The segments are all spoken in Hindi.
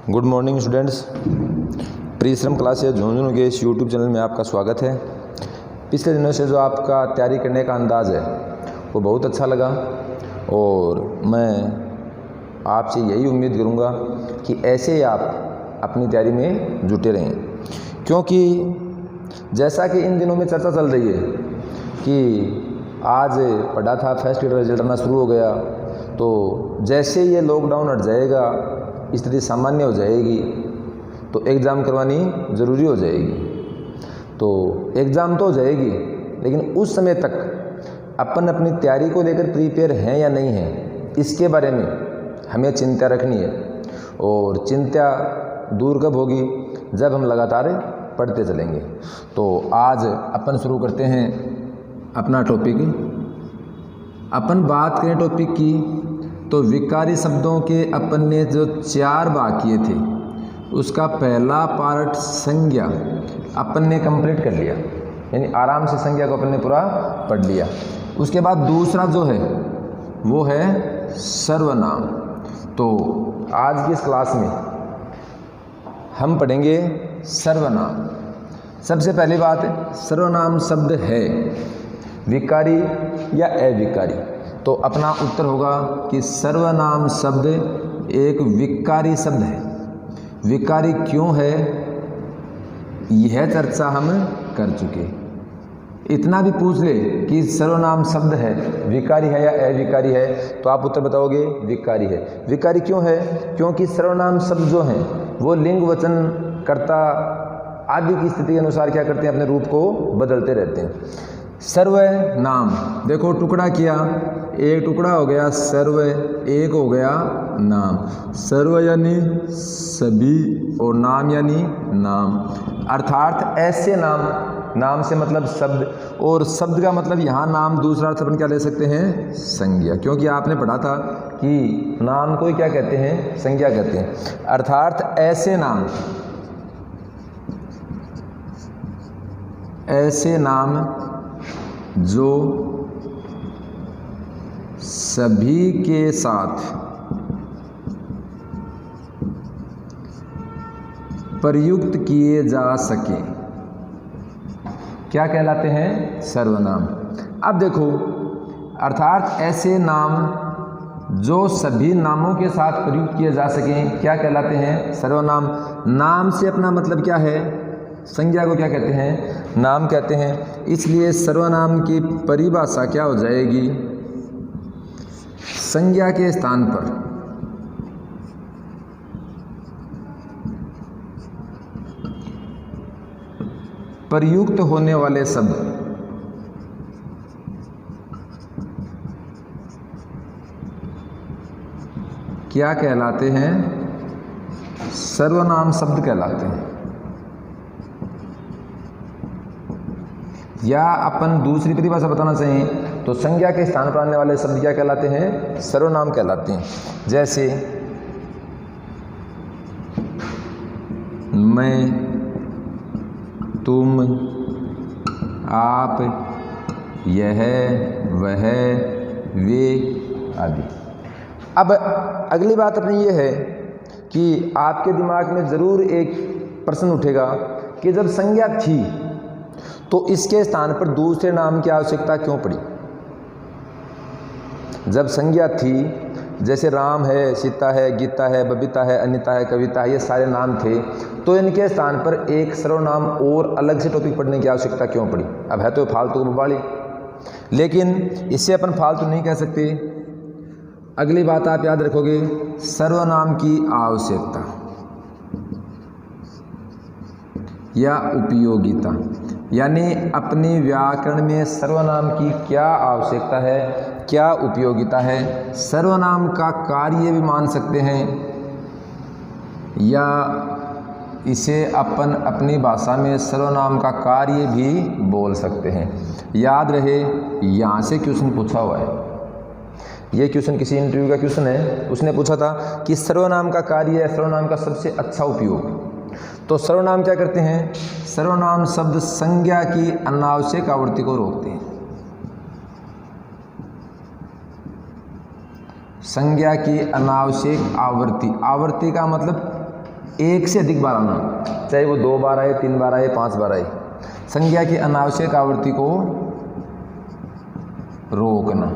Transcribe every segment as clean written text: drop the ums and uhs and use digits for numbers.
Good morning students. परिश्रम क्लासेस झुंझुनू के इस यूट्यूब चैनल में आपका स्वागत है। पिछले दिनों से जो आपका तैयारी करने का अंदाज़ है वो बहुत अच्छा लगा और मैं आपसे यही उम्मीद करूँगा कि ऐसे ही आप अपनी तैयारी में जुटे रहें, क्योंकि जैसा कि इन दिनों में चर्चा चल रही है कि आज पढ़ा था फर्स्ट ईयर रिजल्ट आना शुरू हो गया, तो जैसे ये लॉकडाउन हट जाएगा, स्थिति सामान्य हो जाएगी, तो एग्ज़ाम करवानी ज़रूरी हो जाएगी। तो एग्ज़ाम तो हो जाएगी, लेकिन उस समय तक अपन अपनी तैयारी को लेकर प्रिपेयर हैं या नहीं हैं, इसके बारे में हमें चिंता रखनी है। और चिंता दूर कब होगी? जब हम लगातार पढ़ते चलेंगे। तो आज अपन शुरू करते हैं अपना टॉपिक। अपन बात करें टॉपिक की, तो विकारी शब्दों के अपन ने जो 4 भाग किए थे, उसका पहला पार्ट संज्ञा अपन ने कंप्लीट कर लिया, यानी आराम से संज्ञा को अपन ने पूरा पढ़ लिया। उसके बाद दूसरा जो है वो है सर्वनाम। तो आज की इस क्लास में हम पढ़ेंगे सर्वनाम। सबसे पहली बात है, सर्वनाम शब्द है विकारी या अविकारी? तो अपना उत्तर होगा कि सर्वनाम शब्द एक विकारी शब्द है। विकारी क्यों है, यह चर्चा हम कर चुके। इतना भी पूछ ले कि सर्वनाम शब्द है विकारी है या अविकारी है, तो आप उत्तर बताओगे विकारी है। विकारी क्यों है? क्योंकि सर्वनाम शब्द जो हैं वो लिंग वचन कर्ता आदि की स्थिति के अनुसार क्या करते हैं, अपने रूप को बदलते रहते हैं। सर्वनाम देखो, टुकड़ा किया, एक टुकड़ा हो गया सर्व, एक हो गया नाम। सर्व यानी सभी और नाम यानी नाम, अर्थात ऐसे नाम, नाम से मतलब शब्द, और शब्द का मतलब यहाँ नाम, दूसरा अर्थ अपन क्या ले सकते हैं, संज्ञा। क्योंकि आपने पढ़ा था कि नाम को क्या कहते हैं, संज्ञा कहते हैं। अर्थात ऐसे नाम, ऐसे नाम जो सभी के साथ प्रयुक्त किए जा सके, क्या कहलाते हैं, सर्वनाम। अब देखो, अर्थात ऐसे नाम जो सभी नामों के साथ प्रयुक्त किए जा सकें, क्या कहलाते हैं, सर्वनाम। नाम से अपना मतलब क्या है, संज्ञा को क्या कहते हैं, नाम कहते हैं। इसलिए सर्वनाम की परिभाषा क्या हो जाएगी, संज्ञा के स्थान पर प्रयुक्त होने वाले शब्द क्या कहलाते हैं, सर्वनाम शब्द कहलाते हैं। या अपन दूसरी परिभाषा बताना चाहें तो संज्ञा के स्थान पर आने वाले शब्द क्या कहलाते हैं, सर्वनाम कहलाते हैं। जैसे मैं, तुम, आप, यह, वह, वे आदि। अब अगली बात अपनी ये है कि आपके दिमाग में ज़रूर एक प्रश्न उठेगा कि जब संज्ञा थी तो इसके स्थान पर दूसरे नाम की आवश्यकता क्यों पड़ी? जब संज्ञा थी, जैसे राम है, सीता है, गीता है, बबीता है, अनिता है, कविता है, ये सारे नाम थे, तो इनके स्थान पर एक सर्वनाम और अलग से टॉपिक पढ़ने की आवश्यकता क्यों पड़ी? अब है तो फालतू बबाली, लेकिन इससे अपन फालतू नहीं कह सकते। अगली बात आप याद रखोगे, सर्वनाम की आवश्यकता या उपयोगिता, यानी अपनी व्याकरण में सर्वनाम की क्या आवश्यकता है, क्या उपयोगिता है। सर्वनाम का कार्य भी मान सकते हैं, या इसे अपन अपनी भाषा में सर्वनाम का कार्य भी बोल सकते हैं। याद रहे, यहाँ से क्वेश्चन पूछा हुआ है, ये क्वेश्चन किसी इंटरव्यू का क्वेश्चन है, उसने पूछा था कि सर्वनाम का कार्य है, सर्वनाम का सबसे अच्छा उपयोग। तो सर्वनाम क्या करते हैं, सर्वनाम शब्द संज्ञा की अनावश्यक आवृत्ति को रोकते हैं। संज्ञा की अनावश्यक आवृत्ति, आवृत्ति का मतलब एक से अधिक बार आना, चाहे वो 2 बार आए, 3 बार आए, 5 बार आए। संज्ञा की अनावश्यक आवृत्ति को रोकना।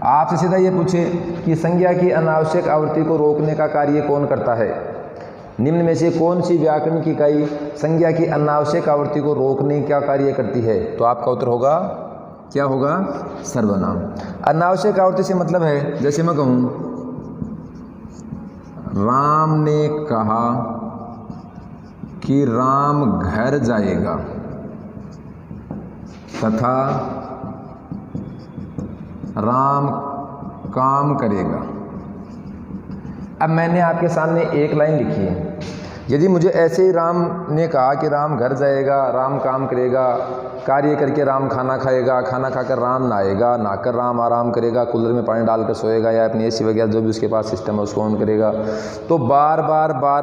आपसे सीधा ये पूछे कि संज्ञा की अनावश्यक आवृत्ति को रोकने का कार्य कौन करता है, निम्न में से कौन सी व्याकरण की इकाई संज्ञा की अनावश्यक आवृत्ति को रोकने का कार्य करती है, तो आपका उत्तर होगा क्या होगा, सर्वनाम। अनावश्यक आवृत्ति से मतलब है, जैसे मैं कहूँ राम ने कहा कि राम घर जाएगा तथा राम काम करेगा। अब मैंने आपके सामने एक लाइन लिखी है, यदि मुझे ऐसे ही राम ने कहा कि राम घर जाएगा, राम काम करेगा, कार्य करके राम खाना खाएगा, खाना खाकर राम नहाएगा, नहाकर राम आराम करेगा, कूलर में पानी डालकर सोएगा या अपनी एसी वगैरह जो भी उसके पास सिस्टम है उसको ऑन करेगा, तो बार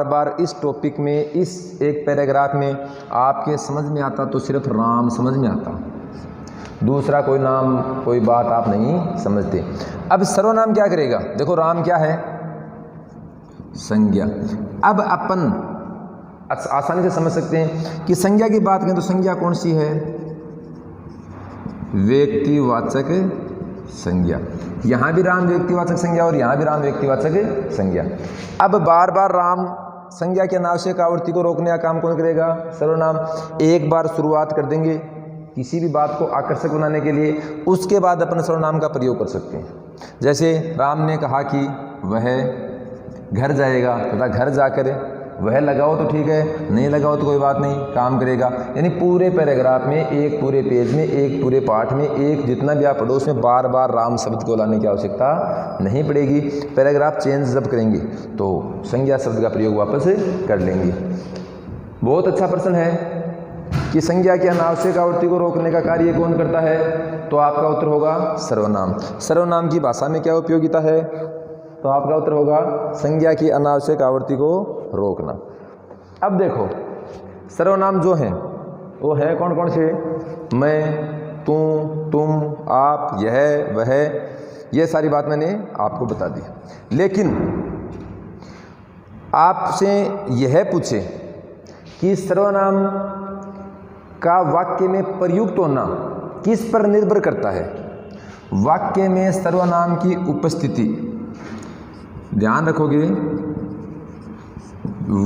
बार इस टॉपिक में, इस एक पैराग्राफ में आपके समझ में आता तो सिर्फ राम समझ में आता, दूसरा कोई नाम कोई बात आप नहीं समझते। अब सर्वनाम क्या करेगा, देखो राम क्या है, संज्ञा। अब अपन आसानी से समझ सकते हैं कि संज्ञा की बात करें तो संज्ञा कौन सी है, व्यक्तिवाचक संज्ञा। यहां भी राम व्यक्तिवाचक संज्ञा और यहां भी राम व्यक्तिवाचक संज्ञा। अब बार बार राम संज्ञा की अनावश्यक आवृत्ति को रोकने का काम कौन करेगा, सर्वनाम। एक बार शुरुआत कर देंगे किसी भी बात को आकर्षक बनाने के लिए, उसके बाद अपन सर्वनाम का प्रयोग कर सकते हैं। जैसे राम ने कहा कि वह घर जाएगा तथा घर जाकर, वह लगाओ तो ठीक है, नहीं लगाओ तो कोई बात नहीं, काम करेगा। यानी पूरे पैराग्राफ में, एक पूरे पेज में, एक पूरे पाठ में, एक जितना भी आप पढ़ो उसमें बार बार राम शब्द को लाने की आवश्यकता नहीं पड़ेगी। पैराग्राफ चेंज जब करेंगे तो संज्ञा शब्द का प्रयोग वापस कर लेंगे। बहुत अच्छा प्रश्न है कि संज्ञा की अनावश्यक आवृत्ति को रोकने का कार्य कौन करता है, तो आपका उत्तर होगा सर्वनाम। सर्वनाम की भाषा में क्या उपयोगिता है, तो आपका उत्तर होगा संज्ञा की अनावश्यक आवृत्ति को रोकना। अब देखो सर्वनाम जो हैं वो है कौन कौन से, मैं, तू, तुम, आप, यह, वह, ये सारी बात मैंने आपको बता दी। लेकिन आपसे यह पूछे कि सर्वनाम का वाक्य में प्रयुक्त होना किस पर निर्भर करता है, वाक्य में सर्वनाम की उपस्थिति, ध्यान रखोगे,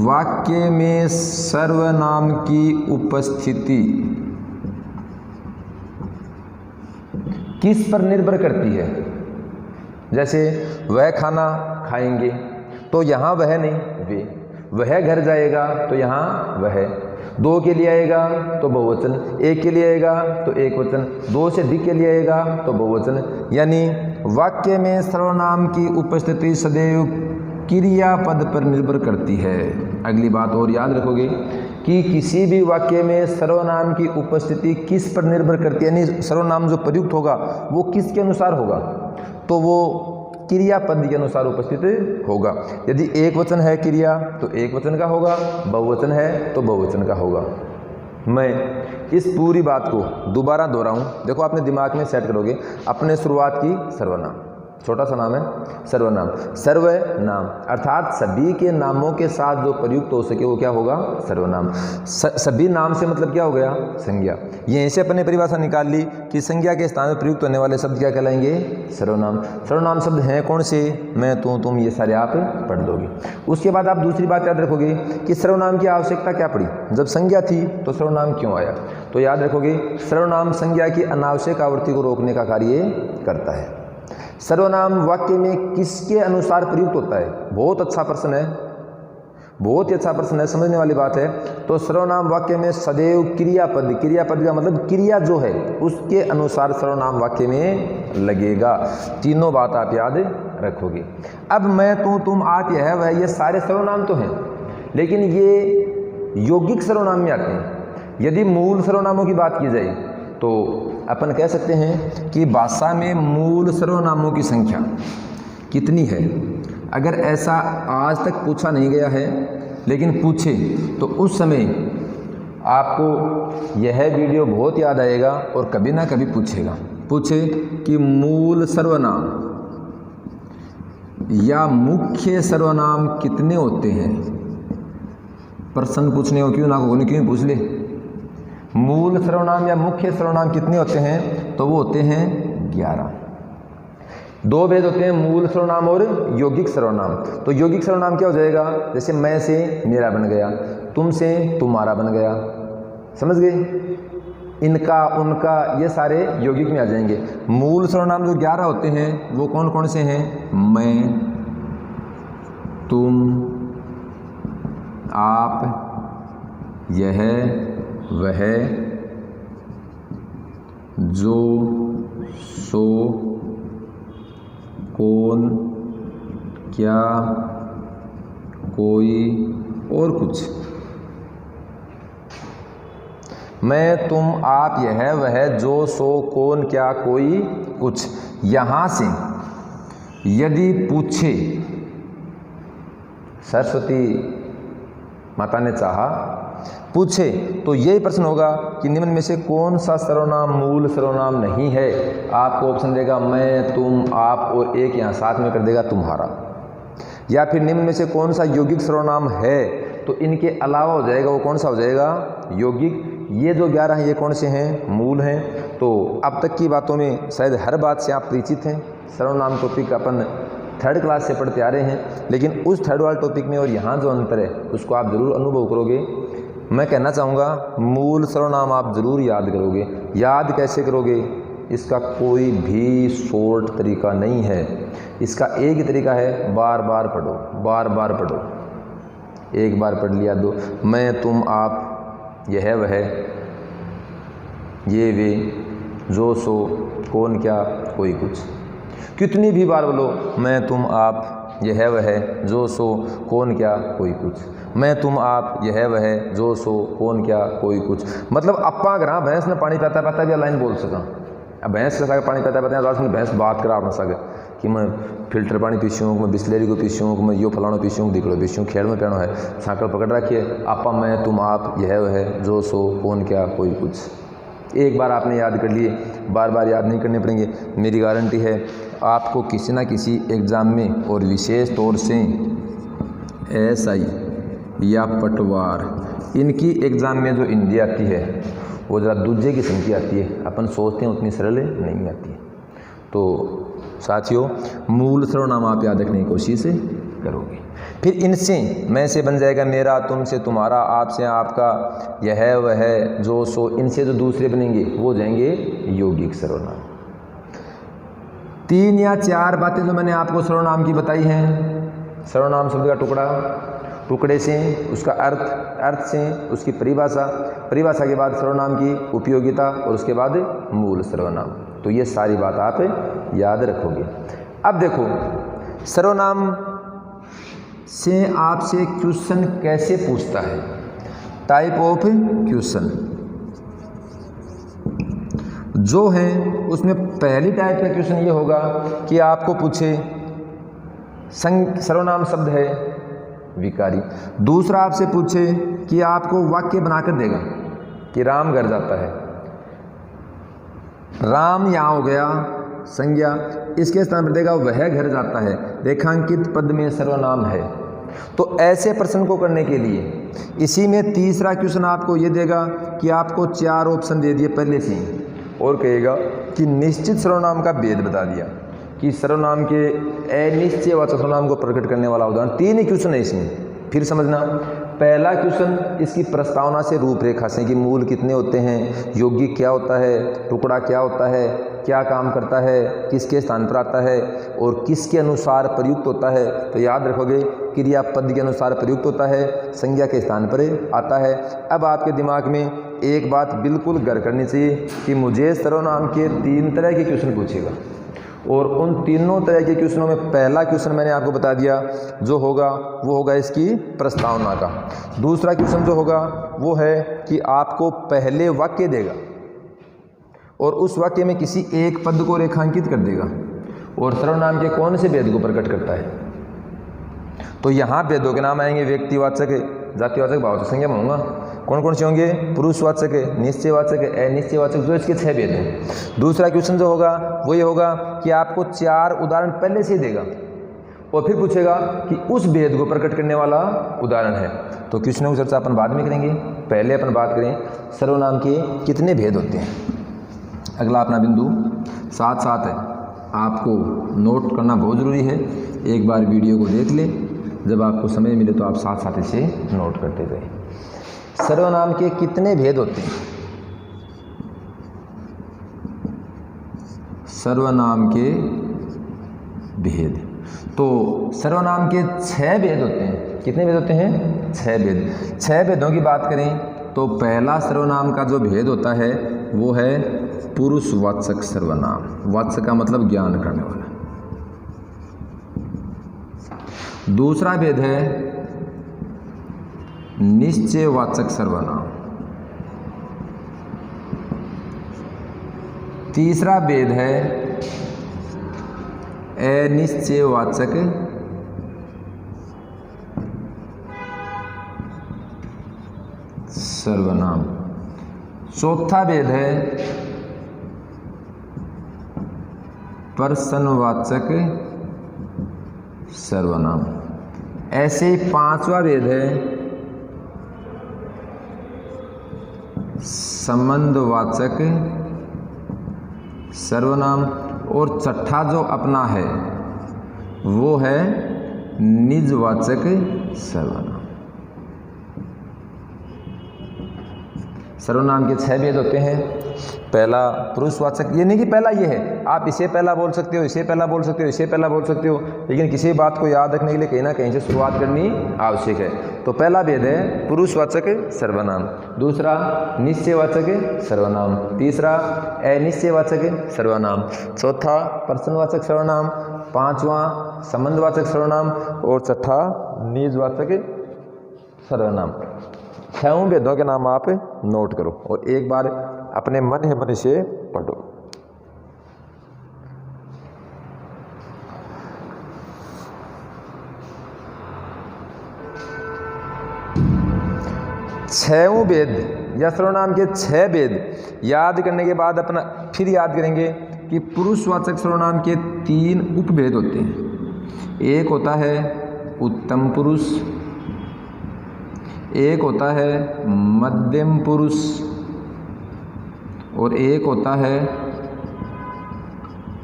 वाक्य में सर्वनाम की उपस्थिति किस पर निर्भर करती है। जैसे वह खाना खाएंगे तो यहाँ वह नहीं वे, वह घर जाएगा तो यहाँ वह, 2 के लिए आएगा तो बहुवचन, 1 के लिए आएगा तो एक वचन, 2 से अधिक के लिए आएगा तो बहुवचन। यानी वाक्य में सर्वनाम की उपस्थिति सदैव क्रियापद पर निर्भर करती है। अगली बात और याद रखोगे कि किसी भी वाक्य में सर्वनाम की उपस्थिति किस पर निर्भर करती है, यानी सर्वनाम जो प्रयुक्त होगा वो किसके अनुसार होगा, तो वो क्रियापद के अनुसार उपस्थित होगा। यदि एक वचन है क्रिया तो एक वचन का होगा, बहुवचन है तो बहुवचन का होगा। मैं इस पूरी बात को दोबारा दोहराऊं, देखो आपने दिमाग में सेट करोगे। अपने शुरुआत की सर्वनाम, छोटा सा नाम है सर्वनाम, सर्वनाम अर्थात सभी के नामों के साथ जो प्रयुक्त हो सके वो क्या होगा, सर्वनाम। सभी नाम से मतलब क्या हो गया, संज्ञा। यहीं से अपने परिभाषा निकाल ली कि संज्ञा के स्थान में प्रयुक्त होने वाले शब्द क्या कहलाएंगे, सर्वनाम। सर्वनाम शब्द हैं कौन से, मैं, तू, तुम, ये सारे आप पढ़ दोगे। उसके बाद आप दूसरी बात याद रखोगे कि सर्वनाम की आवश्यकता क्या पड़ी, जब संज्ञा थी तो सर्वनाम क्यों आया। तो याद रखोगे सर्वनाम संज्ञा की अनावश्यक आवृत्ति को रोकने का कार्य करता है। सर्वनाम वाक्य में किसके अनुसार प्रयुक्त होता है, बहुत अच्छा प्रश्न है, बहुत ही अच्छा प्रश्न है, समझने वाली बात है। तो सर्वनाम वाक्य में सदैव क्रियापद, क्रियापद का मतलब क्रिया जो है उसके अनुसार सर्वनाम वाक्य में लगेगा। तीनों बात आप याद रखोगे। अब मैं, तू, तुम, आप, यह, वह, ये सारे सर्वनाम तो हैं, लेकिन ये यौगिक सर्वनाम में आते हैं। यदि मूल सर्वनामों की बात की जाए तो अपन कह सकते हैं कि भाषा में मूल सर्वनामों की संख्या कितनी है। अगर ऐसा आज तक पूछा नहीं गया है, लेकिन पूछे तो उस समय आपको यह वीडियो बहुत याद आएगा और कभी ना कभी पूछेगा। पूछे कि मूल सर्वनाम या मुख्य सर्वनाम कितने होते हैं, प्रश्न पूछने हो क्यों ना हो, क्यों पूछ ले। मूल सर्वनाम या मुख्य सर्वनाम कितने होते हैं, तो वो होते हैं 11। दो भेद होते हैं, मूल सर्वनाम और यौगिक सर्वनाम। तो यौगिक सर्वनाम क्या हो जाएगा, जैसे मैं से मेरा बन गया, तुम से तुम्हारा बन गया, समझ गए। इनका, उनका, ये सारे यौगिक में आ जाएंगे। मूल सर्वनाम जो 11 होते हैं वो कौन कौन से हैं, मैं, तुम, आप, यह, वह, जो, सो, कौन, क्या, कोई और कुछ। मैं, तुम, आप, यह, वह, जो, सो, कौन, क्या, कोई, कुछ। यहाँ से यदि पूछे, सरस्वती माता ने चाहा पूछे, तो यही प्रश्न होगा कि निम्न में से कौन सा सर्वनाम मूल सर्वनाम नहीं है। आपको ऑप्शन देगा मैं, तुम, आप और एक यहाँ साथ में कर देगा तुम्हारा। या फिर निम्न में से कौन सा यौगिक सर्वनाम है, तो इनके अलावा हो जाएगा, वो कौन सा हो जाएगा, यौगिक। ये जो 11 हैं ये कौन से हैं, मूल हैं। तो अब तक की बातों में शायद हर बात से आप परिचित हैं। सर्वनाम टॉपिक अपन 3rd क्लास से पढ़ते आ रहे हैं, लेकिन उस 3rd वाले टॉपिक में और यहाँ जो अंतर है उसको आप ज़रूर अनुभव करोगे। मैं कहना चाहूँगा मूल सर्वनाम आप ज़रूर याद करोगे। याद कैसे करोगे, इसका कोई भी शॉर्ट तरीका नहीं है। इसका एक ही तरीका है, बार बार पढ़ो, बार बार पढ़ो। एक बार पढ़ लिया, दो, मैं, तुम, आप, यह, वह, ये, वे, जो, सो, कौन, क्या, कोई, कुछ। कितनी भी बार बोलो, मैं, तुम, आप, यह, वह, जो, सो, कौन, क्या, कोई, कुछ। मैं, तुम, आप, यह, वह, जो, सो, कौन, क्या, कोई, कुछ। मतलब अपा अगर भैंस ने पानी पीता पीता भी लाइन बोल सका। अब भैंस के साथ पानी पीता पीता तो भैंस बात करा ना सके कि मैं फिल्टर पानी पीसूँ, मैं बिस्लेरी को पीसूँ, मैं यो फलाना पीसूँ, दिखड़ो पीसूँ। खेल में कहना है, साकल पकड़ रखिए, आपा, मैं, तुम, आप, यह, वह, जो, सो, कौन, क्या, कोई, कुछ। एक बार आपने याद कर लिए, बार बार याद नहीं करने पड़ेंगे। मेरी गारंटी है आपको किसी ना किसी एग्ज़ाम में, और विशेष तौर से SI या पटवार, इनकी एग्ज़ाम में जो हिंदी आती है वो ज़रा दूजे किस्म की आती है। अपन सोचते हैं उतनी सरल नहीं आती है। तो साथियों, मूल सर्वनाम आप याद रखने की कोशिश करोगे। फिर इनसे मैं से बन जाएगा मेरा, तुम से तुम्हारा, आप से आपका, यह, वह, जो, सो। इनसे जो दूसरे बनेंगे वो जाएंगे यौगिक सर्वनाम। 3 या 4 बातें जो मैंने आपको सर्वनाम की बताई हैं। सर्वनाम शब्द का टुकड़ा, टुकड़े से उसका अर्थ, अर्थ से उसकी परिभाषा, परिभाषा के बाद सर्वनाम की उपयोगिता, और उसके बाद मूल सर्वनाम। तो ये सारी बात आप याद रखोगे। अब देखो, सर्वनाम से आपसे क्वेश्चन कैसे पूछता है, टाइप ऑफ क्वेश्चन जो है उसमें पहली टाइप का क्वेश्चन ये होगा कि आपको पूछे सर्वनाम शब्द है विकारी। दूसरा आपसे पूछे कि आपको वाक्य बनाकर देगा कि राम घर जाता है। राम यहाँ हो गया संज्ञा, इसके स्थान पर देगा वह घर जाता है, रेखांकित पद में सर्वनाम है। तो ऐसे प्रश्न को करने के लिए इसी में तीसरा क्वेश्चन आपको ये देगा कि आपको 4 ऑप्शन दे दिए पहले से ही, और कहेगा कि निश्चित सर्वनाम का भेद बता दिया कि सर्वनाम के अनिश्चयवाचक सर्वनाम को प्रकट करने वाला उदाहरण। 3 ही क्वेश्चन है इसमें। फिर समझना, पहला क्वेश्चन इसकी प्रस्तावना से, रूपरेखा से कि मूल कितने होते हैं, यौगिक क्या होता है, टुकड़ा क्या होता है, क्या काम करता है, किसके स्थान पर आता है और किसके अनुसार प्रयुक्त होता है। तो याद रखोगे, क्रियापद के अनुसार प्रयुक्त होता है, संज्ञा के स्थान पर आता है। अब आपके दिमाग में एक बात बिल्कुल घर करनी चाहिए कि मुझे सर्वनाम के 3 तरह के क्वेश्चन पूछेगा, और उन तीनों तरह के क्वेश्चनों में पहला क्वेश्चन मैंने आपको बता दिया जो होगा वो होगा इसकी प्रस्तावना का। दूसरा क्वेश्चन जो होगा वो है कि आपको पहले वाक्य देगा और उस वाक्य में किसी एक पद को रेखांकित कर देगा और सर्वनाम के कौन से भेद को प्रकट करता है। तो यहाँ भेदों के नाम आएंगे व्यक्तिवाचक, जातिवाचक, भाववाचक, संज्ञा में होगा। कौन कौन से होंगे? पुरुषवाचक, निश्चयवाचक, अनिश्चयवाचक, जो इसके 6 भेद हैं। दूसरा क्वेश्चन जो होगा वो ये होगा कि आपको 4 उदाहरण पहले से ही देगा और फिर पूछेगा कि उस भेद को प्रकट करने वाला उदाहरण है। तो क्वेश्चनों की चर्चा अपन बाद में करेंगे, पहले अपन बात करें सर्वनाम के कितने भेद होते हैं। अगला अपना बिंदु साथ साथ है, आपको नोट करना बहुत ज़रूरी है। एक बार वीडियो को देख ले, जब आपको समय मिले तो आप साथ साथ इसे नोट करते गए। सर्वनाम के कितने भेद होते हैं? सर्वनाम के भेद, तो सर्वनाम के 6 भेद होते हैं। कितने भेद होते हैं? 6 भेद। 6 भेदों की बात करें तो पहला सर्वनाम का जो भेद होता है वो है पुरुषवाचक सर्वनाम। वाचक का मतलब ज्ञान करने वाला। दूसरा भेद है निश्चयवाचक सर्वनाम। तीसरा भेद है अनिश्चयवाचक सर्वनाम। चौथा भेद है प्रश्नवाचक सर्वनाम। ऐसे ही 5वां भेद है संबंधवाचक सर्वनाम। और छठा जो अपना है वो है निजवाचक सर्वनाम। सर्वनाम के 6 भेद होते हैं। पहला पुरुषवाचक, ये नहीं कि पहला ये है, आप इसे पहला बोल सकते हो, इसे पहला बोल सकते हो, इसे पहला बोल सकते हो, लेकिन किसी बात को याद रखने के लिए कहीं ना कहीं से शुरुआत करनी आवश्यक है। तो पहला भेद है पुरुषवाचक सर्वनाम, दूसरा निश्चयवाचक सर्वनाम, तीसरा अनिश्चयवाचक सर्वनाम, चौथा प्रश्नवाचक सर्वनाम, पांचवा संबंधवाचक सर्वनाम और छठा निजवाचक सर्वनाम। 6 भेदों के नाम आप नोट करो और एक बार अपने मन है मन से पढ़ो। छहों भेद या सर्वनाम के 6 भेद याद करने के बाद अपना फिर याद करेंगे कि पुरुषवाचक सर्वनाम के 3 उपभेद होते हैं। एक होता है उत्तम पुरुष, एक होता है मध्यम पुरुष और एक होता है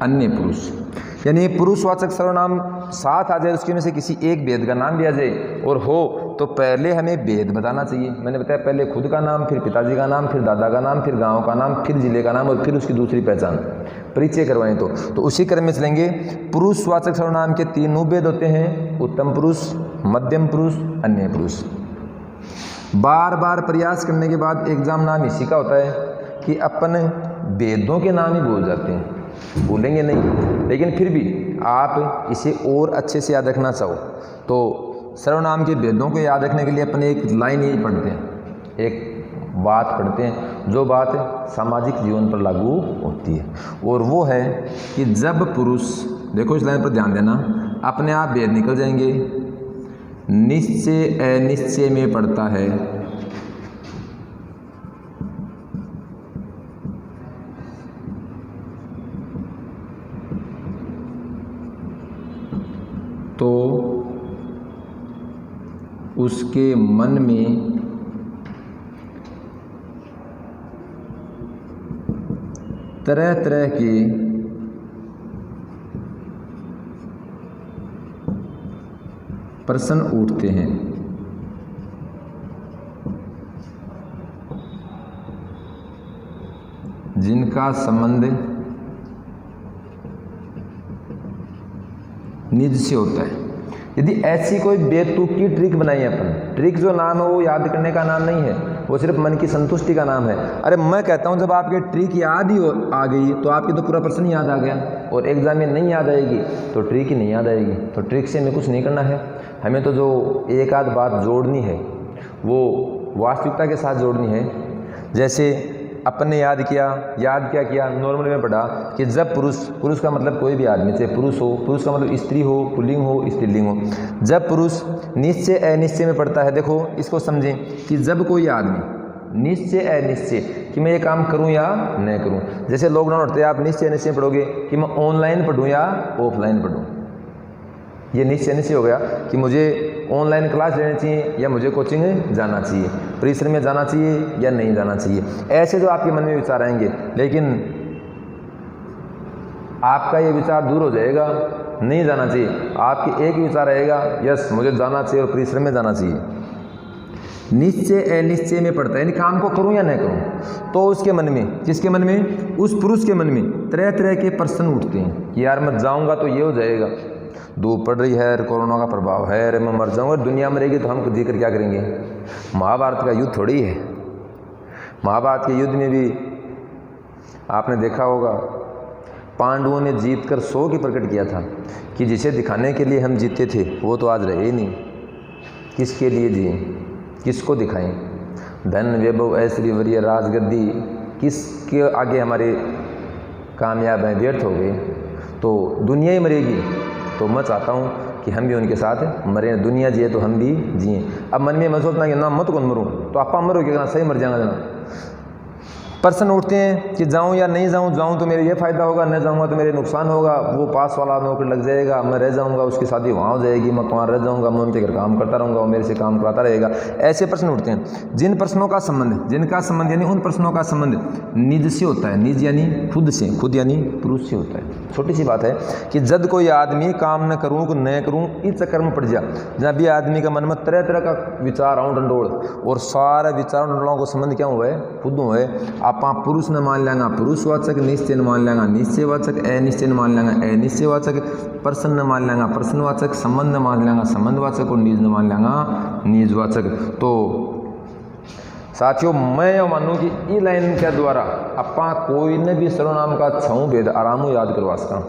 अन्य पुरुष। यानी पुरुषवाचक सर्वनाम साथ आ जाए, उसके में से किसी एक भेद का नाम भी आ जाए और हो तो पहले हमें भेद बताना चाहिए। मैंने बताया पहले खुद का नाम, फिर पिताजी का नाम, फिर दादा का नाम, फिर गांव का नाम, फिर जिले का नाम और फिर उसकी दूसरी पहचान, परिचय करवाएं। तो उसी क्रम में चलेंगे। पुरुषवाचक सर्वनाम के 3 उपभेद होते हैं, उत्तम पुरुष, मध्यम पुरुष, अन्य पुरुष। बार बार प्रयास करने के बाद एग्जाम नाम इसी का होता है कि अपन भेदों के नाम ही भूल जाते हैं, भूलेंगे नहीं, लेकिन फिर भी आप इसे और अच्छे से याद रखना चाहो तो सर्वनाम के भेदों को याद रखने के लिए अपन एक लाइन ही पढ़ते हैं, एक बात पढ़ते हैं जो बात सामाजिक जीवन पर लागू होती है, और वो है कि जब पुरुष, देखो इस लाइन पर ध्यान देना, अपने आप भेद निकल जाएंगे, निश्चय अनिश्चय में पड़ता है, तो उसके मन में तरह तरह के प्रश्न उठते हैं। जिनका संबंध निज से होता है। यदि ऐसी कोई बेतुकी ट्रिक बनाई है अपन, ट्रिक जो नाम है वो याद करने का नाम नहीं है, वो सिर्फ मन की संतुष्टि का नाम है। अरे मैं कहता हूँ जब आपके ट्रिक याद ही आ गई तो आपकी तो पूरा प्रश्न याद आ गया, और एग्जाम में नहीं याद आएगी तो ट्रिक ही नहीं याद आएगी। तो ट्रिक से हमें कुछ नहीं करना है, हमें तो जो एक आध बात जोड़नी है वो वास्तविकता के साथ जोड़नी है। जैसे अपन ने याद किया नॉर्मल में पढ़ा कि जब पुरुष का मतलब कोई भी आदमी, चाहे पुरुष हो, पुरुष का मतलब स्त्री हो, पुल्लिंग हो, स्त्रीलिंग हो, जब पुरुष निश्चय अनिश्चय में पड़ता है। देखो इसको समझें कि जब कोई आदमी निश्चय अनिश्चय कि मैं ये काम करूं या नहीं करूं, जैसे लॉकडाउन होते हैं, आप निश्चय अनिश्चय पढ़ोगे कि मैं ऑनलाइन पढ़ूं या ऑफलाइन पढ़ूं, ये निश्चय हो गया कि मुझे ऑनलाइन क्लास लेनी चाहिए या मुझे कोचिंग जाना चाहिए, परिश्रम में जाना चाहिए या नहीं जाना चाहिए। ऐसे जो आपके मन में विचार आएंगे, लेकिन आपका ये विचार दूर हो जाएगा, नहीं जाना चाहिए। आपकी एक विचार रहेगा, यस मुझे जाना चाहिए और परिश्रम में जाना चाहिए। निश्चय अनिश्चय में पड़ता है, यानी काम को करूं या नहीं करूं, तो उसके मन में, किसके मन में, उस पुरुष के मन में तरह तरह के प्रश्न उठते हैं कि यार मैं जाऊंगा तो ये हो जाएगा, धूप पड़ रही है, कोरोना का प्रभाव है, अरे मैं मर जाऊंगा, दुनिया मरेगी तो हम जीकर क्या करेंगे। महाभारत का युद्ध थोड़ी है। महाभारत के युद्ध में भी आपने देखा होगा, पांडवों ने जीत कर 100 की प्रकट किया था कि जिसे दिखाने के लिए हम जीते थे वो तो आज रहे ही नहीं। किसके लिए जिए, किसको दिखाएं, धन वैभव ऐश्वर्य राजगद्दी किसके आगे हमारे कामयाब हैं, व्यर्थ हो गए, तो दुनिया ही मरेगी। तो मैं चाहता हूँ कि हम भी उनके साथ मरें, दुनिया जिए तो हम भी जिए। अब मन में मैं सोचना कि ना मत कौन मरूँ, तो आप मरोगे ना, सही मर जाएगा जना। प्रश्न उठते हैं कि जाऊं या नहीं जाऊं, जाऊं तो मेरे ये फ़ायदा होगा, नहीं जाऊंगा तो मेरे नुकसान होगा, वो पास वाला नौकरी लग जाएगा, मैं रह जाऊंगा, उसकी शादी वहाँ हो जाएगी, मैं वहाँ रह जाऊंगा, मैं उनके घर काम करता रहूँगा, वो मेरे से काम कराता रहेगा। ऐसे प्रश्न उठते हैं। जिन प्रश्नों का संबंध, जिनका संबंध यानी उन प्रश्नों का संबंध निज से होता है, निज यानी खुद से, खुद यानी पुरुष से होता है। छोटी सी बात है कि जब कोई आदमी काम न करूँ न करूँ इस चक्कर में पड़ जा, जब भी आदमी के मन में तरह तरह का विचार आऊँ डंडोल, और सारे विचारों डंडोलों को संबंध क्या हुआ है, खुद हुआ है। आप पुरुष न मान लेंगे पुरुषवाचक, निश्चय न मान लेंगे निश्चयवाचक, अनिश्चय न मान लेंगे अनिश्चयवाचक, प्रश्न न मान लेंगे प्रश्नवाचक, संबंध न मान लेंगे संबंधवाचक, और निज न मान लेंगे निजवाचक। तो साथियों, मैं यह मानूँ कि ई लाइन के द्वारा अपा कोई ने भी सर्वनाम का 6 भेद आराम याद करवा सका,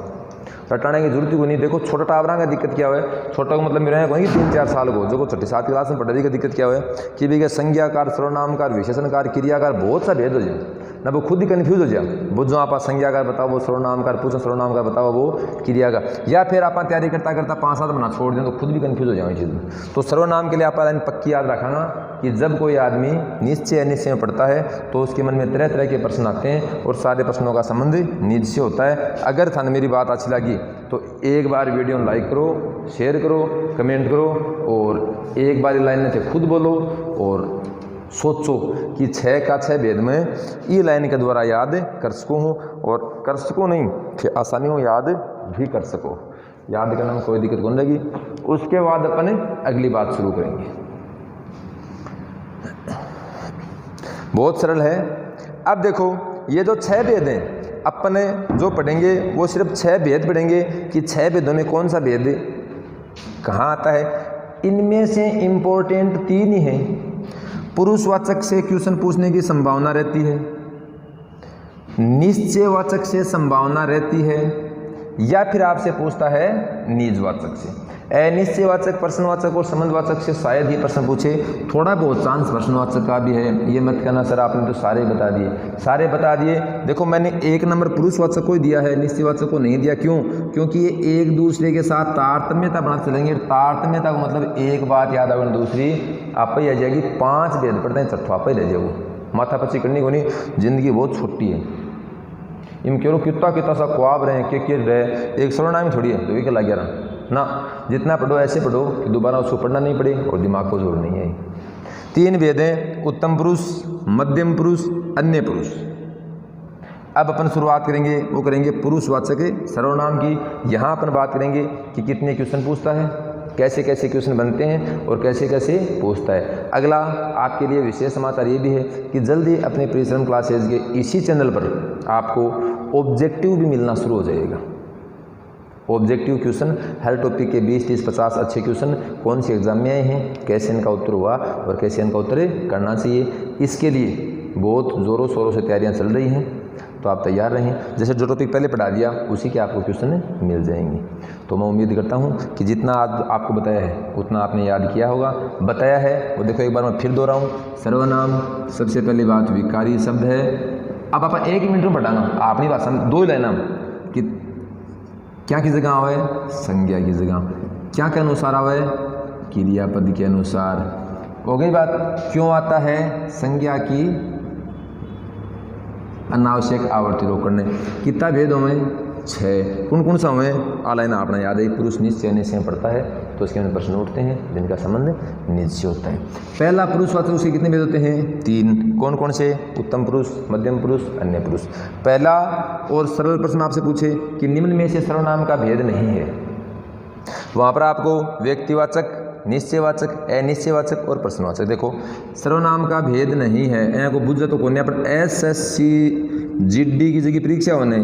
रटाने की जरूरत ही नहीं। देखो छोटा टावरा का दिक्कत क्या है, छोटा को मतलब मेरे यहाँ कहेंगे 3-4 साल को, जो 6-7 क्लास में पढ़ाई का दिक्कत क्या है कि भी संज्ञाकार, सर्वनामकार, विशेषणकार, क्रियाकार, बहुत सा भेद हो जाए ना, वो खुद ही कन्फ्यूज हो जाए। बुझो आप संज्ञाकार बताओ वो सर्वनामकार, पूछो सर्वनामकार बताओ वो क्रियाकार, या फिर आप तैयारी करता 5-7 महीना छोड़ दें तो खुद भी कन्फ्यूज हो जाए चीज़ में। तो सर्वनाम के लिए आप लाइन पक्की याद रखना कि जब कोई आदमी निश्चय अनिश्चय में पढ़ता है तो उसके मन में तरह तरह के प्रश्न आते हैं, और सारे प्रश्नों का संबंध निज से होता है। अगर थाने मेरी बात अच्छी लगी तो एक बार वीडियो लाइक करो, शेयर करो, कमेंट करो, और एक बार लाइन से खुद बोलो और सोचो कि 6 का 6 भेद में ई लाइन के द्वारा याद कर सकूँ हूँ, और कर सकूँ नहीं फिर आसानी हो याद भी कर सको। याद करने में कोई दिक्कत नहीं लगी। उसके बाद अपन अगली बात शुरू करेंगे। बहुत सरल है। अब देखो ये जो 6 भेद हैं अपने जो पढ़ेंगे वो सिर्फ 6 भेद पढ़ेंगे कि 6 भेदों में कौन सा भेद कहाँ आता है। इनमें से इम्पोर्टेंट 3 ही हैं। पुरुषवाचक से क्वेश्चन पूछने की संभावना रहती है, निश्चयवाचक से संभावना रहती है, या फिर आपसे पूछता है निजवाचक से। अनिश्चयवाचक, प्रश्नवाचक और संबंधवाचक से शायद ही प्रश्न पूछे, थोड़ा बहुत चांस प्रश्नवाचक का भी है। ये मत कहना सर आपने तो सारे बता दिए, सारे बता दिए। देखो मैंने 1 नंबर पुरुषवाचक को ही दिया है, निश्चयवाचक को नहीं दिया। क्यों? क्योंकि ये एक दूसरे के साथ तारतम्यता बना चलेंगे। तारतम्यता का मतलब एक बात याद आगे दूसरी आप ही आ जाएगी। 5 भेद पढ़ते हैं, छठवा आप ही रह जाओ, माथा पच्ची करनी को नहीं। जिंदगी बहुत छोटी है, इम कह लो कितना सा ख्वाब रहे के रहे, एक सर्वनाम थोड़ी है तो भी लग गया ना। जितना पढ़ो ऐसे पढ़ो कि दोबारा उसको पढ़ना नहीं पड़े और दिमाग को जोर नहीं है। 3 भेद हैं, उत्तम पुरुष, मध्यम पुरुष, अन्य पुरुष। अब अपन शुरुआत करेंगे, वो करेंगे पुरुषवाचक सर्वनाम की। यहाँ अपन बात करेंगे कि कितने क्वेश्चन पूछता है, कैसे कैसे क्वेश्चन बनते हैं और कैसे कैसे पूछता है। अगला आपके लिए विशेष समाचार ये भी है कि जल्दी अपने परिश्रम क्लासेज के इसी चैनल पर आपको ऑब्जेक्टिव भी मिलना शुरू हो जाएगा। ऑब्जेक्टिव क्वेश्चन हर टॉपिक के 20, 30, 50 अच्छे क्वेश्चन कौन से एग्जाम में आए हैं, कैसे इनका उत्तर हुआ और कैसे इनका उत्तर करना चाहिए, इसके लिए बहुत ज़ोरों शोरों से तैयारियां चल रही हैं। तो आप तैयार रहें। जैसे जो टॉपिक पहले पढ़ा दिया उसी के आपको क्वेश्चन मिल जाएंगे। तो मैं उम्मीद करता हूँ कि जितना आज आपको बताया है उतना आपने याद किया होगा। बताया है वो देखो एक बार मैं फिर दोहराऊँ। सर्वनाम सबसे पहली बात विकारी शब्द है। अब आप 1 मिनट में पढ़ाना अपनी भाषा में 2 लाइन कि क्या की जगह आवे, संज्ञा की जगह, क्या के अनुसार आवे, क्रियापद के अनुसार। हो गई बात। क्यों आता है, संज्ञा की अनावश्यक आवर्ती रोकने। कितना भेद हो में 6 कौन कौन सा हुए आलाइन आपने याद है, पुरुष निश्चय निश्चय पढ़ता है तो उसके अंदर प्रश्न उठते हैं जिनका संबंध निश्चय होता है। पहला पुरुषवाचक उसके कितने भेद होते हैं? 3। कौन कौन से? उत्तम पुरुष, मध्यम पुरुष, अन्य पुरुष। पहला और सरल प्रश्न आपसे पूछे कि निम्न में से सर्वनाम का भेद नहीं है, वहाँ पर आपको व्यक्तिवाचक, निश्चयवाचक, अनिश्चयवाचक और प्रश्नवाचक। देखो सर्वनाम का भेद नहीं है, ए को बुझ तो कोने पर SSC GD की जगह परीक्षा होने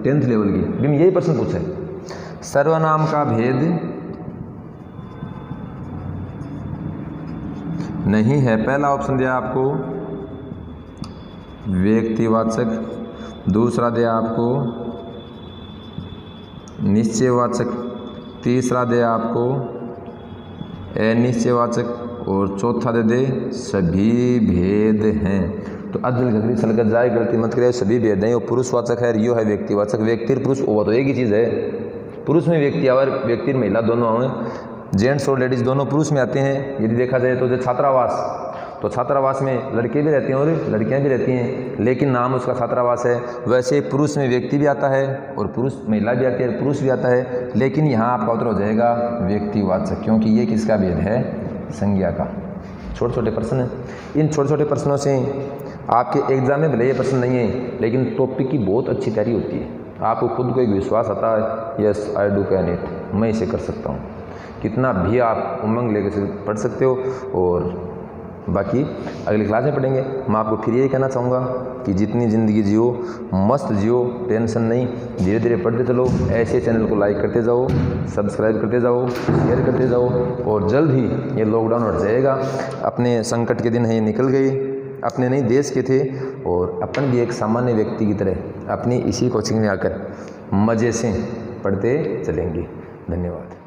10th लेवल की भी यही प्रश्न पूछा है। सर्वनाम का भेद नहीं है, पहला ऑप्शन दिया आपको व्यक्तिवाचक, दूसरा दिया आपको निश्चयवाचक, तीसरा दिया आपको अनिश्चयवाचक और चौथा दे सभी भेद हैं। तो अदल गलती सलगत जाए, गलती मत करे, सभी भेद हैं। वो पुरुषवाचक है, रियो है व्यक्तिवाचक, व्यक्ति पुरुष वो तो एक ही चीज़ है। पुरुष में व्यक्ति और व्यक्ति महिला दोनों आए, जेंट्स और लेडीज़ दोनों पुरुष में आते हैं। यदि देखा जाए तो जो छात्रावास, तो छात्रावास में लड़के भी रहते हैं और लड़कियां भी रहती हैं, लेकिन नाम उसका छात्रावास है। वैसे पुरुष में व्यक्ति भी आता है और पुरुष महिला भी आती है, पुरुष भी आता है, लेकिन यहाँ आपका उत्तर हो जाएगा व्यक्तिवाचक, क्योंकि ये किसका भेद है? संज्ञा का। छोटे छोटे प्रश्न हैं, इन छोटे छोटे प्रश्नों से आपके एग्जाम में भले ये प्रश्न नहीं है, लेकिन टॉपिक की बहुत अच्छी तैयारी होती है। आपको खुद को एक विश्वास आता है, yes I do can it, मैं इसे कर सकता हूँ। कितना भी आप उमंग लेकर पढ़ सकते हो। और बाकी अगली क्लास में पढ़ेंगे। मैं आपको फिर यही कहना चाहूँगा कि जितनी ज़िंदगी जियो मस्त जियो, टेंशन नहीं, धीरे धीरे पढ़ते चलो। ऐसे चैनल को लाइक करते जाओ, सब्सक्राइब करते जाओ, शेयर करते जाओ, और जल्द ही ये लॉकडाउन हट जाएगा। अपने संकट के दिन है ये निकल गए, अपने नहीं देश के थे, और अपन भी एक सामान्य व्यक्ति की तरह अपनी इसी कोचिंग में आकर मज़े से पढ़ते चलेंगे। धन्यवाद।